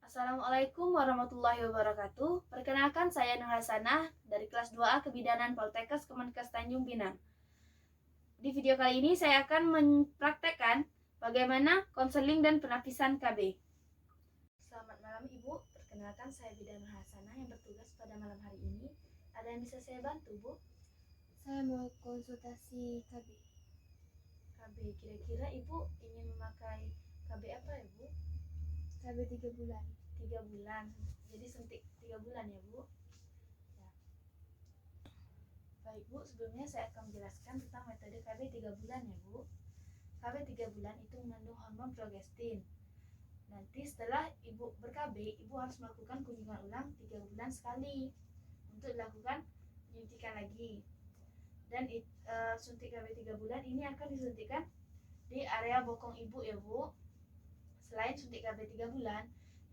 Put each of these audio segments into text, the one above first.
Assalamualaikum warahmatullahi wabarakatuh. Perkenalkan, saya Nur Hasanah dari kelas 2A Kebidanan Poltekkes Kemenkes Tanjung Pinang. Di video kali ini saya akan mempraktekkan bagaimana konseling dan penapisan KB. Selamat malam Ibu, perkenalkan saya Bidan Nur Hasanah yang bertugas pada malam hari ini. Ada yang bisa saya bantu, Bu? Saya mau konsultasi KB. KB, kira-kira Ibu ingin memakai KB apa ya, Bu? KB 3 bulan. 3 bulan, jadi suntik 3 bulan ya, Bu? Ya. Baik Bu, sebelumnya saya akan menjelaskan tentang metode KB 3 bulan ya Bu. KB 3 bulan itu mengandung hormon progestin. Nanti setelah Ibu ber-KB, Ibu harus melakukan kunjungan ulang 3 bulan sekali untuk dilakukan penyuntikan lagi. Dan suntik KB 3 bulan ini akan disuntikan di area bokong Ibu ya Bu. Selain suntik KB 3 bulan,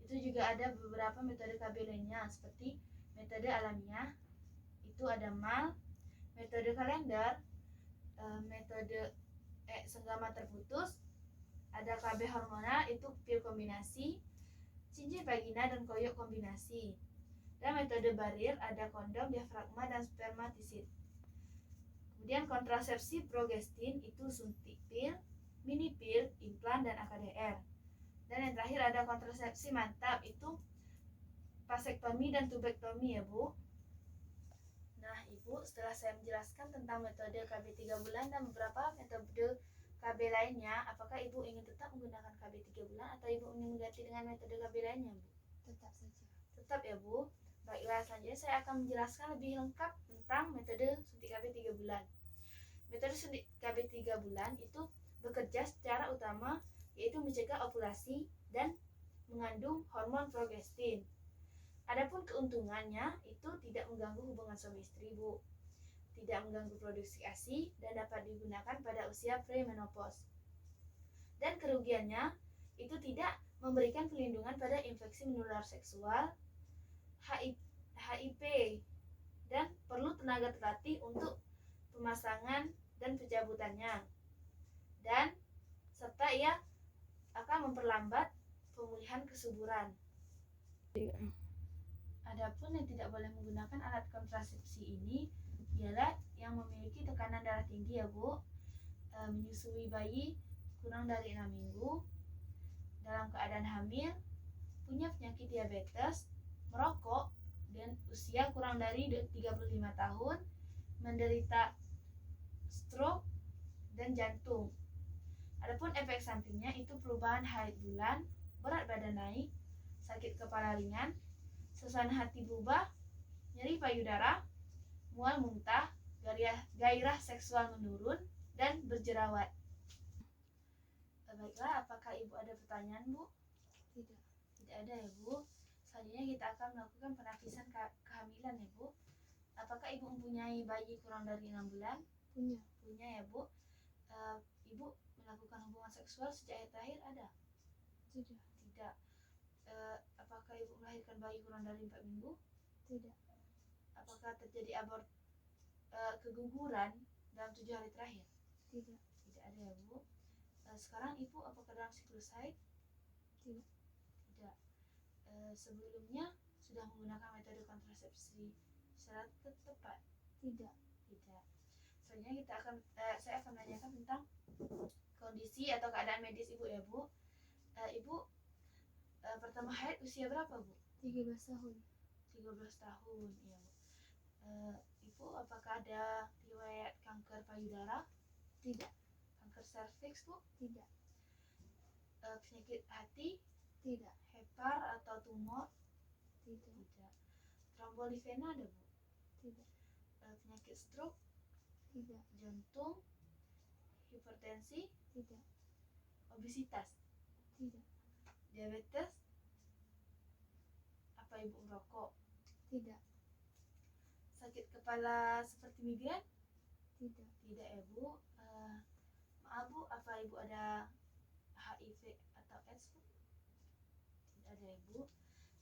itu juga ada beberapa metode KB lainnya seperti metode alamiah, itu ada MAL, metode kalender, metode senggama terputus, ada KB hormonal, itu pil kombinasi, cincin vagina dan koyok kombinasi. Dan metode barir ada kondom, diafragma, dan spermatisid. Kemudian kontrasepsi progestin itu suntik pil, mini pil, implan, dan AKDR. Dan yang terakhir ada kontrasepsi mantap, itu vasektomi dan tubektomi ya Bu. Nah Ibu, setelah saya menjelaskan tentang metode KB 3 bulan dan beberapa metode KB lainnya, apakah Ibu ingin tetap menggunakan KB 3 bulan atau Ibu ingin mengganti dengan metode KB lainnya, Bu? Tetap saja. Tetap ya Bu. Baiklah, selanjutnya saya akan menjelaskan lebih lengkap tentang metode suntik KB 3 bulan. Metode suntik KB 3 bulan itu bekerja secara utama yaitu mencegah ovulasi dan mengandung hormon progestin. Adapun keuntungannya itu tidak mengganggu hubungan suami istri Bu, tidak mengganggu produksi ASI, dan dapat digunakan pada usia premenopause. Dan kerugiannya itu tidak memberikan perlindungan pada infeksi menular seksual, HIV, dan perlu tenaga terlatih untuk pemasangan dan pencabutannya. Dan serta ia akan memperlambat pemulihan kesuburan. Adapun yang tidak boleh menggunakan alat kontrasepsi ini ialah yang memiliki tekanan darah tinggi ya Bu, menyusui bayi kurang dari 6 minggu, dalam keadaan hamil, punya penyakit diabetes, merokok, dan usia kurang dari 35 tahun, menderita stroke dan jantung. Adapun efek sampingnya itu perubahan haid bulan, berat badan naik, sakit kepala ringan, suasana hati berubah, nyeri payudara, mual muntah, gairah seksual menurun, dan berjerawat. Baiklah, apakah Ibu ada pertanyaan, Bu? Tidak. Tidak ada ya, Bu. Selanjutnya kita akan melakukan penapisan kehamilan ya, Bu. Apakah Ibu mempunyai bayi kurang dari 6 bulan? Punya. Punya ya, Bu. Ibu melakukan hubungan seksual sejak haid terakhir ada? Tidak. Tidak. Apakah Ibu melahirkan bayi kurang dari 4 minggu? Tidak. Apakah terjadi keguguran dalam 7 hari terakhir? Tidak. Tidak ada ya, Bu. Sekarang Ibu apakah dalam siklus haid? Tidak. Tidak. Sebelumnya sudah menggunakan metode kontrasepsi secara tepat? Tidak. Tidak. Selanjutnya saya akan menanyakan tentang kondisi atau keadaan medis Ibu ya, Bu. Ibu pertama haid usia berapa, Bu? 13 tahun. 13 tahun, ya, Bu. Ibu apakah ada riwayat kanker payudara? Tidak. Kanker serviks, Bu? Tidak. Penyakit hati? Tidak. Hepar atau tumor? Tidak. Tidak. Tromboli vena ada, Bu? Tidak. Penyakit stroke? Tidak. Jantung? Hipertensi? Tidak. Obesitas? Tidak. Diabetes? Apa Ibu merokok? Tidak. Sakit kepala seperti migrain? Tidak. Tidak ya, Bu. Maaf Bu, apa Ibu ada HIV atau AIDS, Bu? Tidak ada ya, Bu.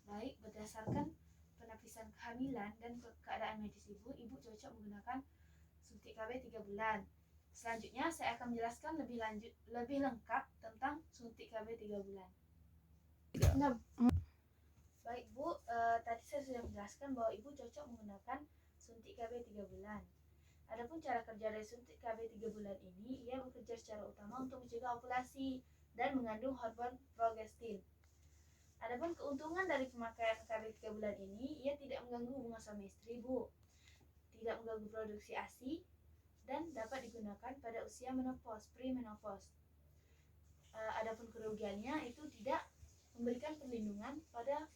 Baik, berdasarkan penapisan kehamilan dan keadaan medis Ibu cocok menggunakan suntik KB 3 bulan. Selanjutnya saya akan menjelaskan lebih lengkap tentang suntik KB 3 bulan. 6. Baik Bu, tadi saya sudah menjelaskan bahwa Ibu cocok menggunakan suntik KB 3 bulan. Adapun cara kerja dari suntik KB 3 bulan ini, ia bekerja secara utama untuk mencegah ovulasi dan mengandung hormon progestin. Adapun keuntungan dari pemakaian KB 3 bulan ini, ia tidak mengganggu hubungan suami istri, Bu. Tidak mengganggu produksi ASI dan dapat digunakan pada usia menopause, pre-menopause. Adapun kerugiannya itu tidak memberikan perlindungan pada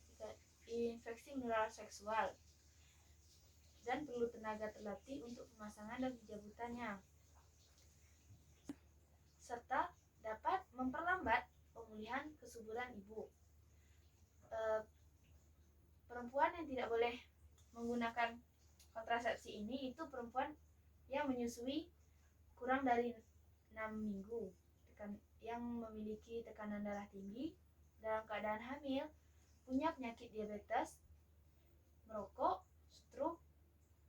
infeksi menular seksual dan perlu tenaga terlatih untuk pemasangan dan pencabutannya, serta dapat memperlambat pemulihan kesuburan ibu. Perempuan yang tidak boleh menggunakan kontrasepsi ini itu perempuan yang menyusui kurang dari 6 minggu, yang memiliki tekanan darah tinggi, dalam keadaan hamil, punya penyakit diabetes, merokok, stroke,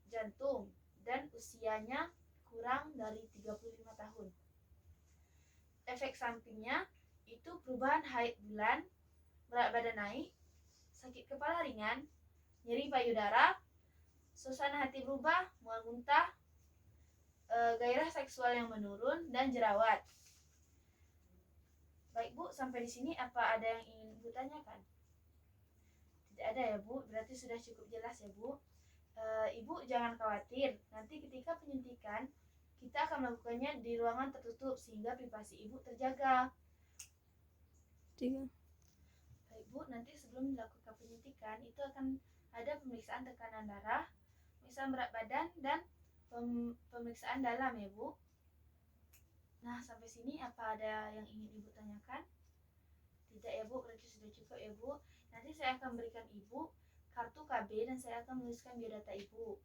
jantung, dan usianya kurang dari 35 tahun. Efek sampingnya itu perubahan haid bulan, berat badan naik, sakit kepala ringan, nyeri payudara, suasana hati berubah, mual muntah, gairah seksual yang menurun, dan jerawat. Baik Bu, sampai di sini apa ada yang ingin Ibu tanyakan? Tidak ada ya Bu, berarti sudah cukup jelas ya Bu. Ibu jangan khawatir, nanti ketika penyuntikan kita akan melakukannya di ruangan tertutup sehingga privasi Ibu terjaga. Baik Bu, nanti sebelum dilakukan penyuntikan itu akan ada pemeriksaan tekanan darah, pemeriksaan berat badan, dan pemeriksaan dalam ya Bu. Nah, sampai sini apa ada yang ingin Ibu tanyakan? Tidak ya Bu, berarti sudah cukup ya Bu. Nanti saya akan berikan Ibu kartu KB dan saya akan menuliskan biodata Ibu.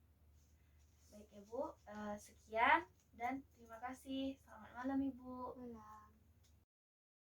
Baik ya Bu, sekian dan terima kasih. Selamat malam Ibu. Malam.